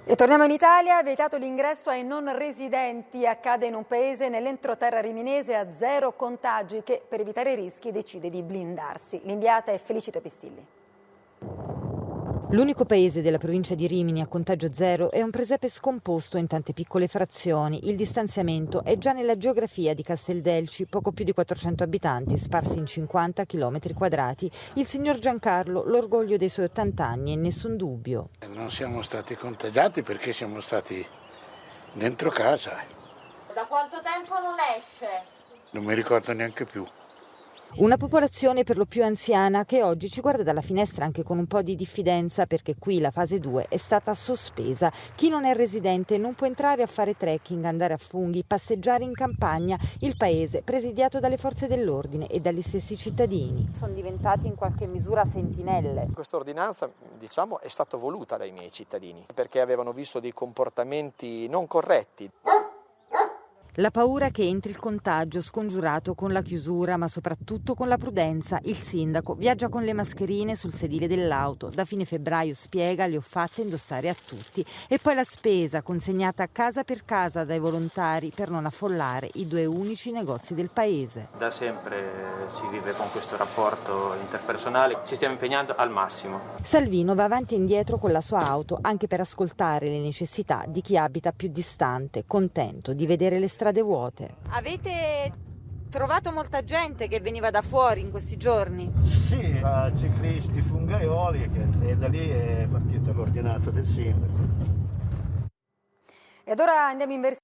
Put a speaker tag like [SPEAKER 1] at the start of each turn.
[SPEAKER 1] E torniamo in Italia, vietato l'ingresso ai non residenti, accade in un paese nell'entroterra riminese a 0 contagi che per evitare i rischi decide di blindarsi. L'inviata è Felicita Pistilli.
[SPEAKER 2] L'unico paese della provincia di Rimini a contagio zero è un presepe scomposto in tante piccole frazioni. Il distanziamento è già nella geografia di Casteldelci, poco più di 400 abitanti sparsi in 50 km quadrati. Il signor Giancarlo, l'orgoglio dei suoi 80 anni e nessun dubbio.
[SPEAKER 3] Non siamo stati contagiati perché siamo stati dentro casa.
[SPEAKER 4] Da quanto tempo non esce?
[SPEAKER 3] Non mi ricordo neanche più.
[SPEAKER 2] Una popolazione per lo più anziana che oggi ci guarda dalla finestra anche con un po' di diffidenza perché qui la fase 2 è stata sospesa. Chi non è residente non può entrare a fare trekking, andare a funghi, passeggiare in campagna. Il paese presidiato dalle forze dell'ordine e dagli stessi cittadini. Sono diventati in qualche misura sentinelle.
[SPEAKER 5] Questa ordinanza, è stata voluta dai miei cittadini perché avevano visto dei comportamenti non corretti.
[SPEAKER 2] La paura che entri il contagio, scongiurato con la chiusura, ma soprattutto con la prudenza. Il sindaco viaggia con le mascherine sul sedile dell'auto. Da fine febbraio, spiega, le ho fatte indossare a tutti. E poi la spesa, consegnata casa per casa dai volontari per non affollare i 2 unici negozi del paese.
[SPEAKER 6] Da sempre si vive con questo rapporto interpersonale, ci stiamo impegnando al massimo.
[SPEAKER 2] Salvino va avanti e indietro con la sua auto, anche per ascoltare le necessità di chi abita più distante, contento di vedere le strade vuote.
[SPEAKER 4] Avete trovato molta gente che veniva da fuori in questi giorni?
[SPEAKER 7] Sì, ciclisti, fungaioli, e da lì è partita l'ordinanza del sindaco.
[SPEAKER 1] Ed ora andiamo in versione